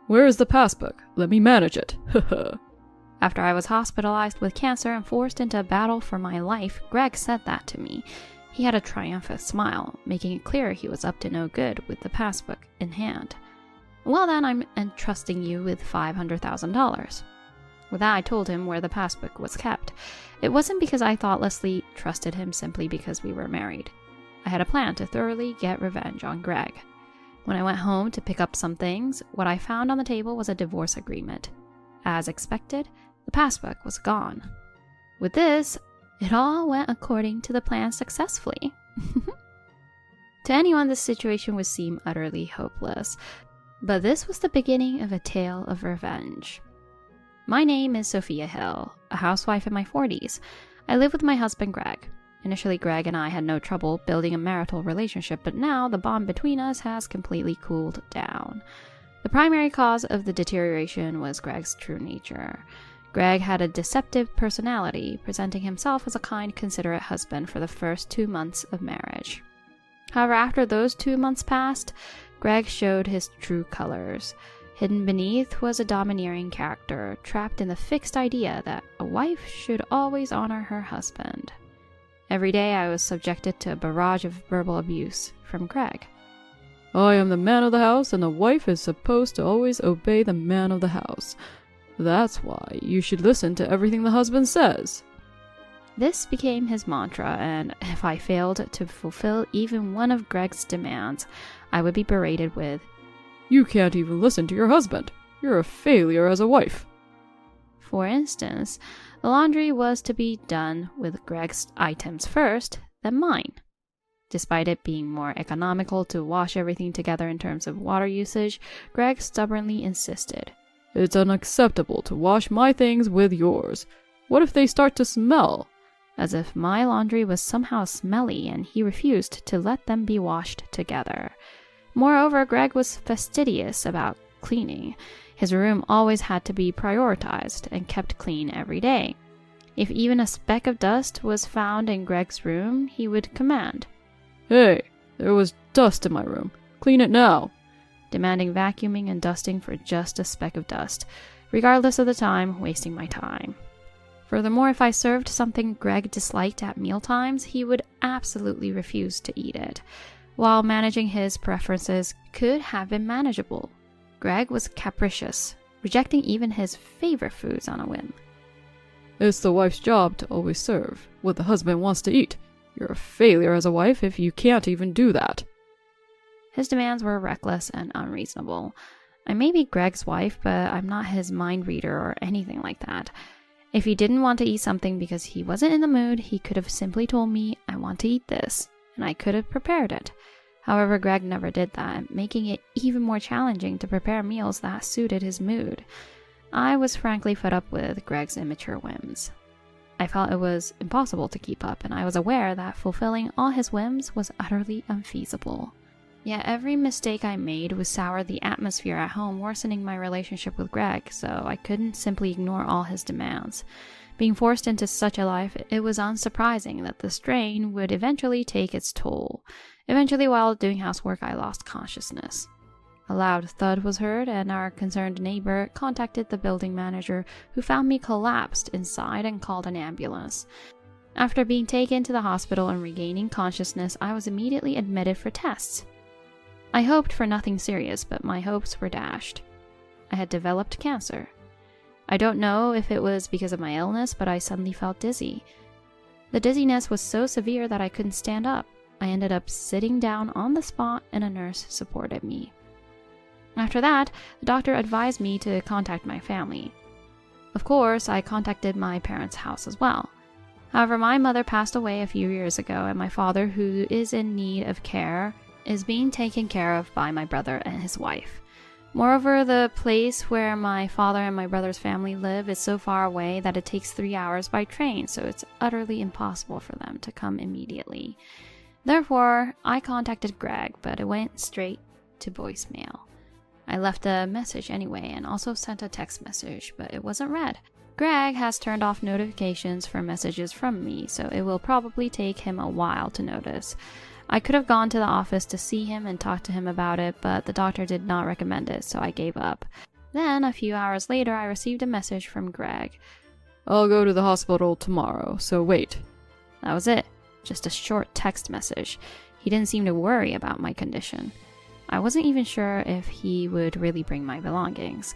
Where is the passbook? Let me manage it. After I was hospitalized with cancer and forced into a battle for my life, Greg said that to me. He had a triumphant smile, making it clear he was up to no good with the passbook in hand. Well then, I'm entrusting you with $500,000. With that, I told him where the passbook was kept. It wasn't because I thoughtlessly trusted him, simply because we were married. I had a plan to thoroughly get revenge on Greg. When I went home to pick up some things, what I found on the table was a divorce agreement. As expected, the passbook was gone. With this, it all went according to the plan successfully. To anyone, this situation would seem utterly hopeless, but this was the beginning of a tale of revenge. My name is Sophia Hill, a housewife in my 40s. I live with my husband Greg. Initially, Greg and I had no trouble building a marital relationship, but now the bond between us has completely cooled down. The primary cause of the deterioration was Greg's true nature. Greg had a deceptive personality, presenting himself as a kind, considerate husband for the first 2 months of marriage. However, after those 2 months passed, Greg showed his true colors. Hidden beneath was a domineering character, trapped in the fixed idea that a wife should always honor her husband. Every day I was subjected to a barrage of verbal abuse from Greg. I am the man of the house, and the wife is supposed to always obey the man of the house. That's why you should listen to everything the husband says. This became his mantra, and if I failed to fulfill even one of Greg's demands, I would be berated with, "You can't even listen to your husband. You're a failure as a wife." For instance, the laundry was to be done with Greg's items first, then mine. Despite it being more economical to wash everything together in terms of water usage, Greg stubbornly insisted. "It's unacceptable to wash my things with yours. What if they start to smell?" As if my laundry was somehow smelly, and he refused to let them be washed together. Moreover, Greg was fastidious about cleaning. His room always had to be prioritized and kept clean every day. If even a speck of dust was found in Greg's room, he would command, "Hey, there was dust in my room. Clean it now," demanding vacuuming and dusting for just a speck of dust, regardless of the time, wasting my time. Furthermore, if I served something Greg disliked at mealtimes, he would absolutely refuse to eat it. While managing his preferences could have been manageable, Greg was capricious, rejecting even his favorite foods on a whim. "It's the wife's job to always serve what the husband wants to eat. You're a failure as a wife if you can't even do that." His demands were reckless and unreasonable. I may be Greg's wife, but I'm not his mind reader or anything like that. If he didn't want to eat something because he wasn't in the mood, he could have simply told me, "I want to eat this," and I could have prepared it. However, Greg never did that, making it even more challenging to prepare meals that suited his mood. I was frankly fed up with Greg's immature whims. I felt it was impossible to keep up, and I was aware that fulfilling all his whims was utterly unfeasible. Yet every mistake I made would sour the atmosphere at home, worsening my relationship with Greg, so I couldn't simply ignore all his demands. Being forced into such a life, it was unsurprising that the strain would eventually take its toll. Eventually, while doing housework, I lost consciousness. A loud thud was heard, and our concerned neighbor contacted the building manager, who found me collapsed inside and called an ambulance. After being taken to the hospital and regaining consciousness, I was immediately admitted for tests. I hoped for nothing serious, but my hopes were dashed. I had developed cancer. I don't know if it was because of my illness, but I suddenly felt dizzy. The dizziness was so severe that I couldn't stand up. I ended up sitting down on the spot, and a nurse supported me. After that, the doctor advised me to contact my family. Of course, I contacted my parents' house as well. However, my mother passed away a few years ago, and my father, who is in need of care, is being taken care of by my brother and his wife. Moreover, the place where my father and my brother's family live is so far away that it takes 3 hours by train, so it's utterly impossible for them to come immediately. Therefore, I contacted Greg, but it went straight to voicemail. I left a message anyway, and also sent a text message, but it wasn't read. Greg has turned off notifications for messages from me, so it will probably take him a while to notice. I could have gone to the office to see him and talk to him about it, but the doctor did not recommend it, so I gave up. Then, a few hours later, I received a message from Greg. I'll go to the hospital tomorrow, so wait. That was it. Just a short text message. He didn't seem to worry about my condition. I wasn't even sure if he would really bring my belongings.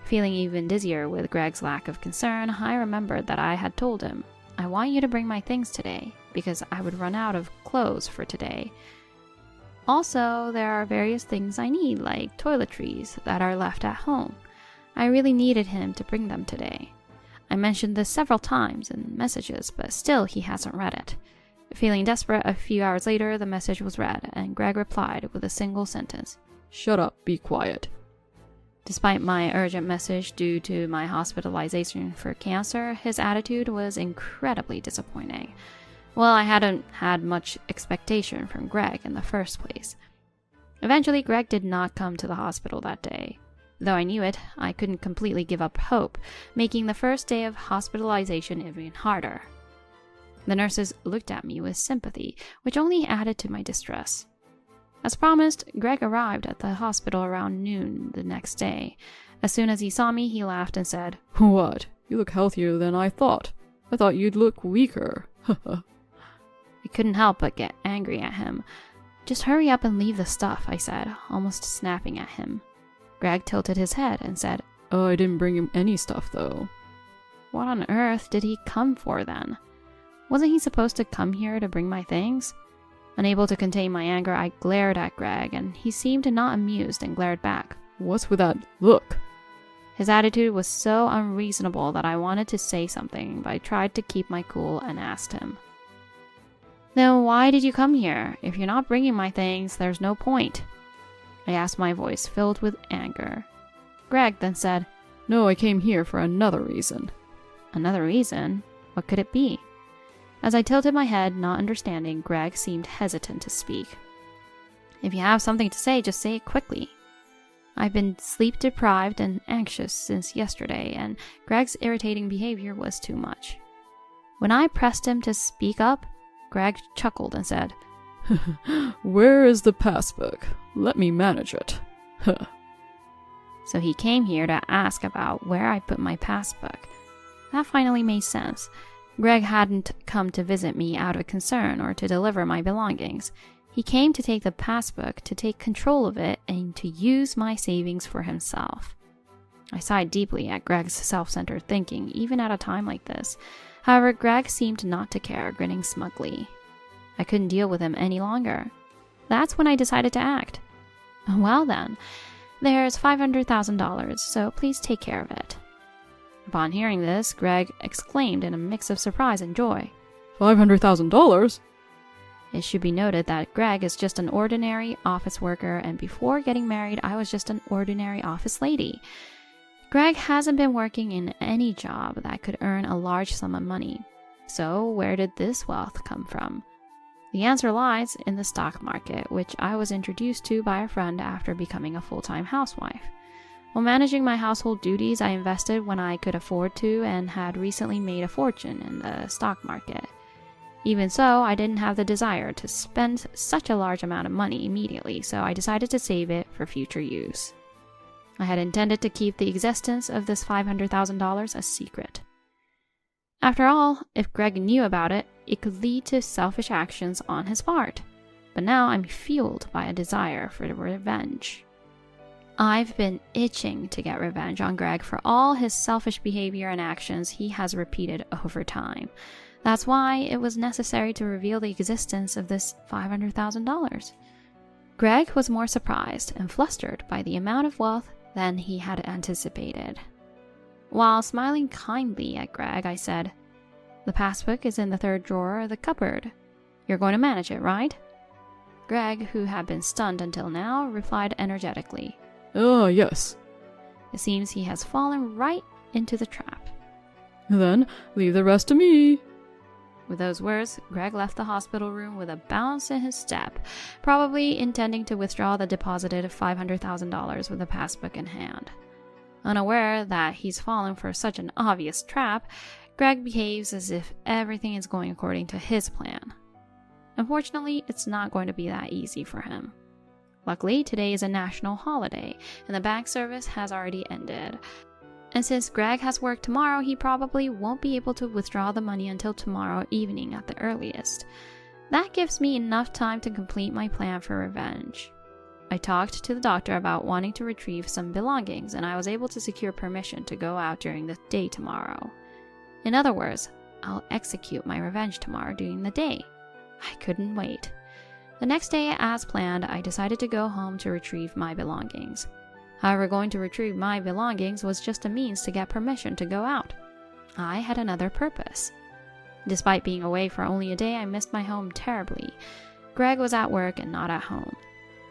Feeling even dizzier with Greg's lack of concern, I remembered that I had told him, I want you to bring my things today, because I would run out of clothes for today. Also, there are various things I need, like toiletries, that are left at home. I really needed him to bring them today. I mentioned this several times in messages, but still he hasn't read it. Feeling desperate, a few hours later, the message was read, and Greg replied with a single sentence. Shut up, be quiet. Despite my urgent message due to my hospitalization for cancer, his attitude was incredibly disappointing. Well, I hadn't had much expectation from Greg in the first place. Eventually, Greg did not come to the hospital that day. Though I knew it, I couldn't completely give up hope, making the first day of hospitalization even harder. The nurses looked at me with sympathy, which only added to my distress. As promised, Greg arrived at the hospital around noon the next day. As soon as he saw me, he laughed and said, What? You look healthier than I thought. I thought you'd look weaker. I couldn't help but get angry at him. Just hurry up and leave the stuff, I said, almost snapping at him. Greg tilted his head and said, Oh, I didn't bring him any stuff, though. What on earth did he come for then? Wasn't he supposed to come here to bring my things? Unable to contain my anger, I glared at Greg, and he seemed not amused and glared back. What's with that look? His attitude was so unreasonable that I wanted to say something, but I tried to keep my cool and asked him. Then why did you come here? If you're not bringing my things, there's no point. I asked, my voice filled with anger. Greg then said, No, I came here for another reason. Another reason? What could it be? As I tilted my head, not understanding, Greg seemed hesitant to speak. If you have something to say, just say it quickly. I've been sleep-deprived and anxious since yesterday, and Greg's irritating behavior was too much. When I pressed him to speak up, Greg chuckled and said, Where is the passbook? Let me manage it. So he came here to ask about where I put my passbook. That finally made sense. Greg hadn't come to visit me out of concern or to deliver my belongings. He came to take the passbook, to take control of it, and to use my savings for himself. I sighed deeply at Greg's self-centered thinking, even at a time like this. However, Greg seemed not to care, grinning smugly. I couldn't deal with him any longer. That's when I decided to act. Well then, there's $500,000, so please take care of it. Upon hearing this, Greg exclaimed in a mix of surprise and joy. $500,000? It should be noted that Greg is just an ordinary office worker, and before getting married, I was just an ordinary office lady. Greg hasn't been working in any job that could earn a large sum of money. So where did this wealth come from? The answer lies in the stock market, which I was introduced to by a friend after becoming a full-time housewife. While managing my household duties, I invested when I could afford to and had recently made a fortune in the stock market. Even so, I didn't have the desire to spend such a large amount of money immediately, so I decided to save it for future use. I had intended to keep the existence of this $500,000 a secret. After all, if Greg knew about it, it could lead to selfish actions on his part. But now I'm fueled by a desire for revenge. I've been itching to get revenge on Greg for all his selfish behavior and actions he has repeated over time. That's why it was necessary to reveal the existence of this $500,000. Greg was more surprised and flustered by the amount of wealth than he had anticipated. While smiling kindly at Greg, I said, "The passbook is in the third drawer of the cupboard. You're going to manage it, right?" Greg, who had been stunned until now, replied energetically, "Oh, yes." It seems he has fallen right into the trap. "Then leave the rest to me." With those words, Greg left the hospital room with a bounce in his step, probably intending to withdraw the deposited $500,000 with the passbook in hand. Unaware that he's fallen for such an obvious trap, Greg behaves as if everything is going according to his plan. Unfortunately, it's not going to be that easy for him. Luckily, today is a national holiday, and the bank service has already ended. And since Greg has work tomorrow, he probably won't be able to withdraw the money until tomorrow evening at the earliest. That gives me enough time to complete my plan for revenge. I talked to the doctor about wanting to retrieve some belongings, and I was able to secure permission to go out during the day tomorrow. In other words, I'll execute my revenge tomorrow during the day. I couldn't wait. The next day, as planned, I decided to go home to retrieve my belongings. However, going to retrieve my belongings was just a means to get permission to go out. I had another purpose. Despite being away for only a day, I missed my home terribly. Greg was at work and not at home.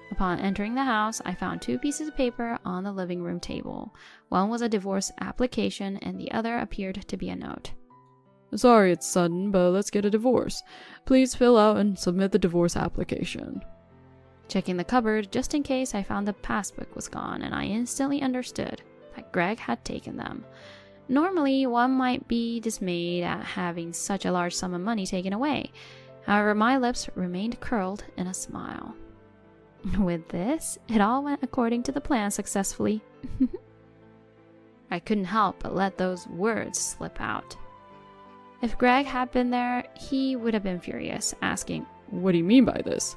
Upon entering the house, I found 2 pieces of paper on the living room table. One was a divorce application, and the other appeared to be a note. Sorry it's sudden, but let's get a divorce. Please fill out and submit the divorce application. Checking the cupboard just in case, I found the passbook was gone, and I instantly understood that Greg had taken them. Normally, one might be dismayed at having such a large sum of money taken away. However, my lips remained curled in a smile. With this, it all went according to the plan successfully. I couldn't help but let those words slip out. If Greg had been there, he would have been furious, asking, What do you mean by this?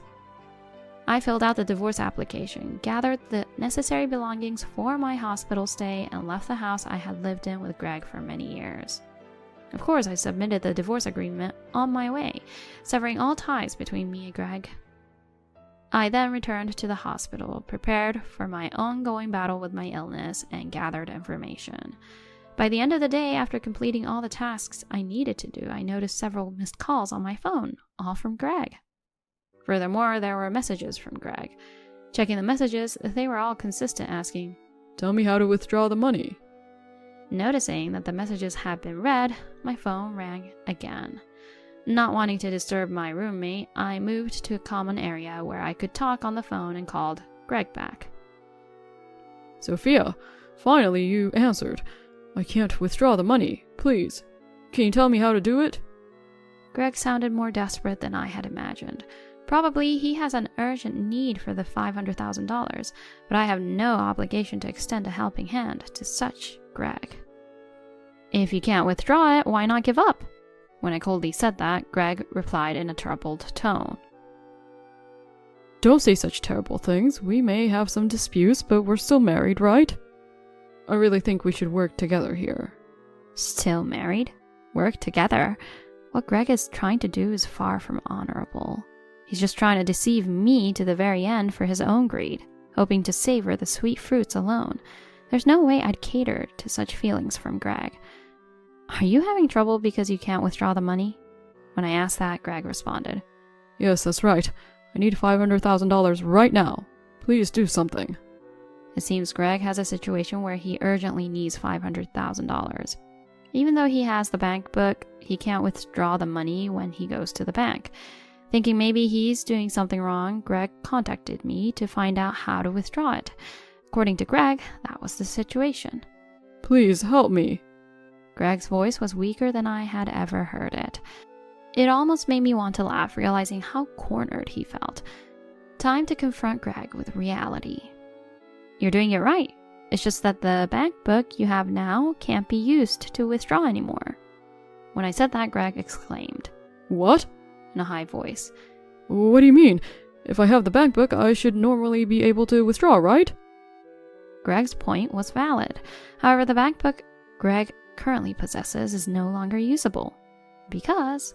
I filled out the divorce application, gathered the necessary belongings for my hospital stay, and left the house I had lived in with Greg for many years. Of course, I submitted the divorce agreement on my way, severing all ties between me and Greg. I then returned to the hospital, prepared for my ongoing battle with my illness, and gathered information. By the end of the day, after completing all the tasks I needed to do, I noticed several missed calls on my phone, all from Greg. Furthermore, there were messages from Greg. Checking the messages, they were all consistent, asking, Tell me how to withdraw the money. Noticing that the messages had been read, my phone rang again. Not wanting to disturb my roommate, I moved to a common area where I could talk on the phone and called Greg back. Sophia, finally you answered. I can't withdraw the money. Please, can you tell me how to do it? Greg sounded more desperate than I had imagined. Probably he has an urgent need for the $500,000, but I have no obligation to extend a helping hand to such Greg. If you can't withdraw it, why not give up? When I coldly said that, Greg replied in a troubled tone. Don't say such terrible things. We may have some disputes, but we're still married, right? I really think we should work together here. Still married? Work together? What Greg is trying to do is far from honorable. He's just trying to deceive me to the very end for his own greed, hoping to savor the sweet fruits alone. There's no way I'd cater to such feelings from Greg. Are you having trouble because you can't withdraw the money? When I asked that, Greg responded, Yes, that's right. I need $500,000 right now. Please do something. It seems Greg has a situation where he urgently needs $500,000. Even though he has the bank book, he can't withdraw the money when he goes to the bank. Thinking maybe he's doing something wrong, Greg contacted me to find out how to withdraw it. According to Greg, that was the situation. Please help me. Greg's voice was weaker than I had ever heard it. It almost made me want to laugh, realizing how cornered he felt. Time to confront Greg with reality. You're doing it right. It's just that the bank book you have now can't be used to withdraw anymore. When I said that, Greg exclaimed, What? In a high voice. What do you mean? If I have the bank book, I should normally be able to withdraw, right? Greg's point was valid. However, the bank book Greg currently possesses is no longer usable. Because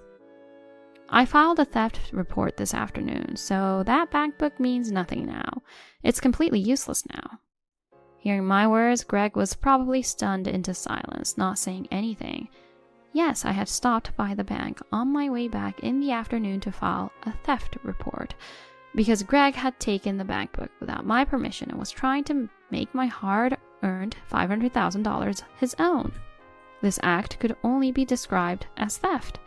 I filed a theft report this afternoon, so that bank book means nothing now. It's completely useless now. Hearing my words, Greg was probably stunned into silence, not saying anything. Yes, I had stopped by the bank on my way back in the afternoon to file a theft report, because Greg had taken the bank book without my permission and was trying to make my hard-earned $500,000 his own. This act could only be described as theft.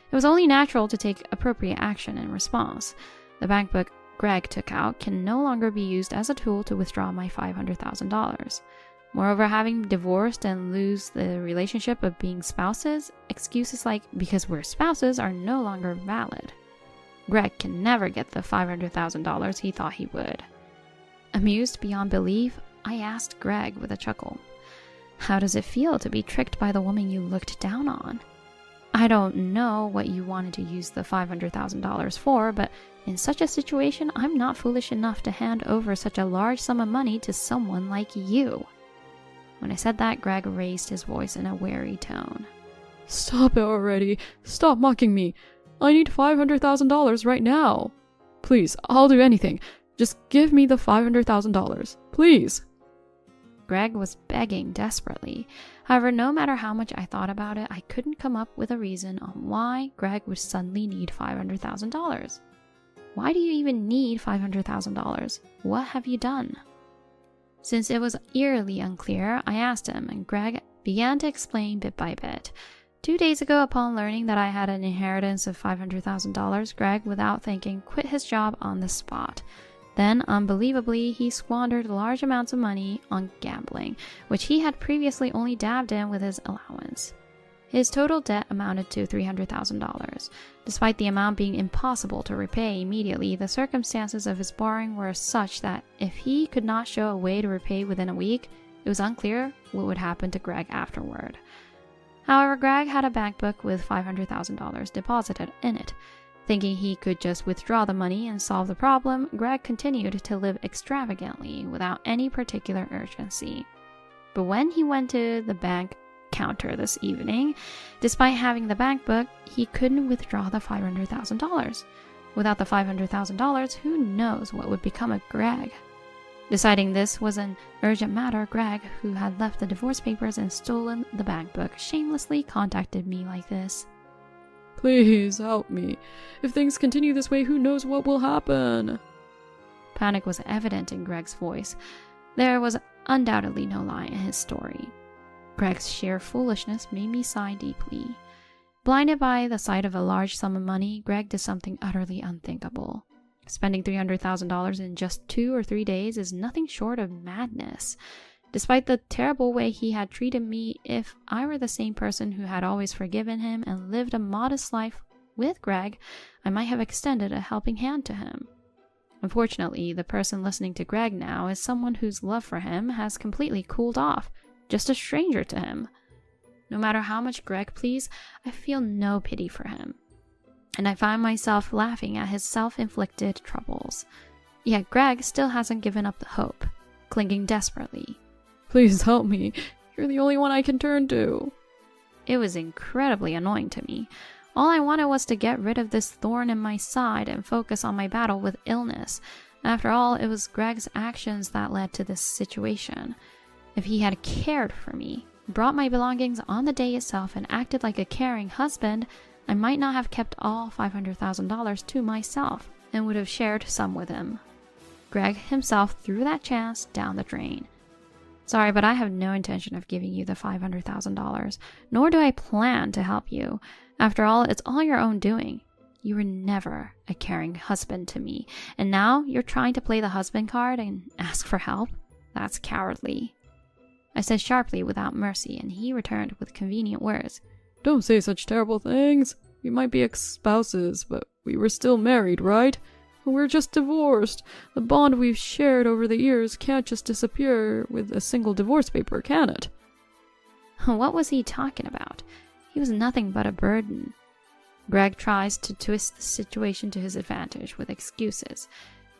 It was only natural to take appropriate action in response. The bank book Greg took out can no longer be used as a tool to withdraw my $500,000. Moreover, having divorced and lose the relationship of being spouses, excuses like because we're spouses are no longer valid. Greg can never get the $500,000 he thought he would. Amused beyond belief, I asked Greg with a chuckle, "How does it feel to be tricked by the woman you looked down on?" "I don't know what you wanted to use the $500,000 for, but in such a situation, I'm not foolish enough to hand over such a large sum of money to someone like you." When I said that, Greg raised his voice in a wary tone. Stop it already. Stop mocking me. I need $500,000 right now. Please, I'll do anything. Just give me the $500,000. Please. Greg was begging desperately. However, no matter how much I thought about it, I couldn't come up with a reason on why Greg would suddenly need $500,000. Why do you even need $500,000? What have you done? Since it was eerily unclear, I asked him, and Greg began to explain bit by bit. 2 days ago, upon learning that I had an inheritance of $500,000, Greg, without thinking, quit his job on the spot. Then, unbelievably, he squandered large amounts of money on gambling, which he had previously only dabbed in with his allowance. His total debt amounted to $300,000. Despite the amount being impossible to repay immediately, the circumstances of his borrowing were such that if he could not show a way to repay within a week, it was unclear what would happen to Greg afterward. However, Greg had a bank book with $500,000 deposited in it. Thinking he could just withdraw the money and solve the problem, Greg continued to live extravagantly without any particular urgency. But when he went to the bank counter this evening, despite having the bank book, he couldn't withdraw the $500,000. Without the $500,000, who knows what would become of Greg? Deciding this was an urgent matter, Greg, who had left the divorce papers and stolen the bank book, shamelessly contacted me like this. Please help me. If things continue this way, who knows what will happen? Panic was evident in Greg's voice. There was undoubtedly no lie in his story. Greg's sheer foolishness made me sigh deeply. Blinded by the sight of a large sum of money, Greg did something utterly unthinkable. Spending $300,000 in just 2 or 3 days is nothing short of madness. Despite the terrible way he had treated me, if I were the same person who had always forgiven him and lived a modest life with Greg, I might have extended a helping hand to him. Unfortunately, the person listening to Greg now is someone whose love for him has completely cooled off, just a stranger to him. No matter how much Greg pleads, I feel no pity for him, and I find myself laughing at his self-inflicted troubles. Yet Greg still hasn't given up the hope, clinging desperately. Please help me. You're the only one I can turn to. It was incredibly annoying to me. All I wanted was to get rid of this thorn in my side and focus on my battle with illness. After all, it was Greg's actions that led to this situation. If he had cared for me, brought my belongings on the day itself, and acted like a caring husband, I might not have kept all $500,000 to myself and would have shared some with him. Greg himself threw that chance down the drain. Sorry, but I have no intention of giving you the $500,000, nor do I plan to help you. After all, it's all your own doing. You were never a caring husband to me, and now you're trying to play the husband card and ask for help? That's cowardly. I said sharply without mercy, and he returned with convenient words. Don't say such terrible things. We might be ex-spouses, but we were still married, right? We're just divorced. The bond we've shared over the years can't just disappear with a single divorce paper, can it? What was he talking about? He was nothing but a burden. Greg tries to twist the situation to his advantage with excuses.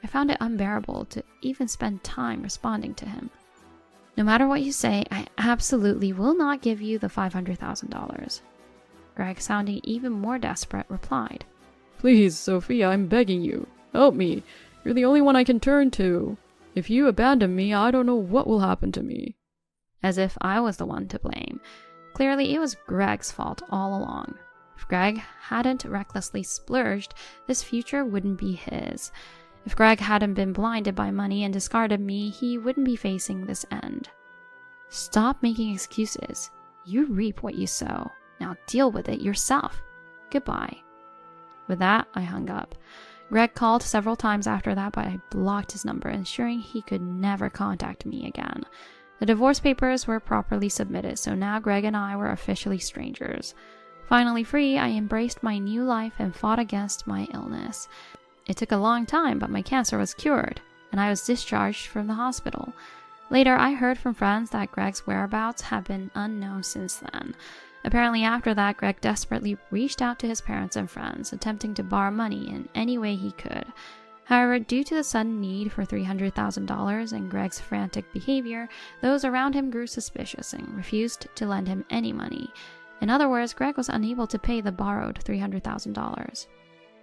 I found it unbearable to even spend time responding to him. No matter what you say, I absolutely will not give you the $500,000. Greg, sounding even more desperate, replied. Please, Sophia, I'm begging you. Help me. You're the only one I can turn to. If you abandon me, I don't know what will happen to me. As if I was the one to blame. Clearly, it was Greg's fault all along. If Greg hadn't recklessly splurged, this future wouldn't be his. If Greg hadn't been blinded by money and discarded me, he wouldn't be facing this end. Stop making excuses. You reap what you sow. Now deal with it yourself. Goodbye. With that, I hung up. Greg called several times after that, but I blocked his number, ensuring he could never contact me again. The divorce papers were properly submitted, so now Greg and I were officially strangers. Finally free, I embraced my new life and fought against my illness. It took a long time, but my cancer was cured. and I was discharged from the hospital. Later, I heard from friends that Greg's whereabouts have been unknown since then. Apparently after that, Greg desperately reached out to his parents and friends, attempting to borrow money in any way he could. However, due to the sudden need for $300,000 and Greg's frantic behavior, those around him grew suspicious and refused to lend him any money. In other words, Greg was unable to pay the borrowed $300,000.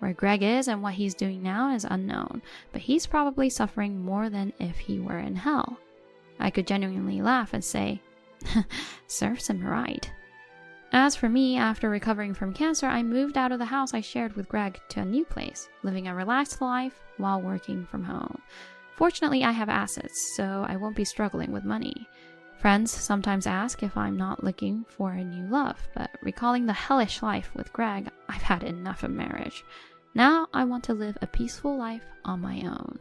Where Greg is and what he's doing now is unknown, but he's probably suffering more than if he were in hell. I could genuinely laugh and say, serves him right. As for me, after recovering from cancer, I moved out of the house I shared with Greg to a new place, living a relaxed life while working from home. Fortunately, I have assets, so I won't be struggling with money. Friends sometimes ask if I'm not looking for a new love, but recalling the hellish life with Greg, I've had enough of marriage. Now I want to live a peaceful life on my own.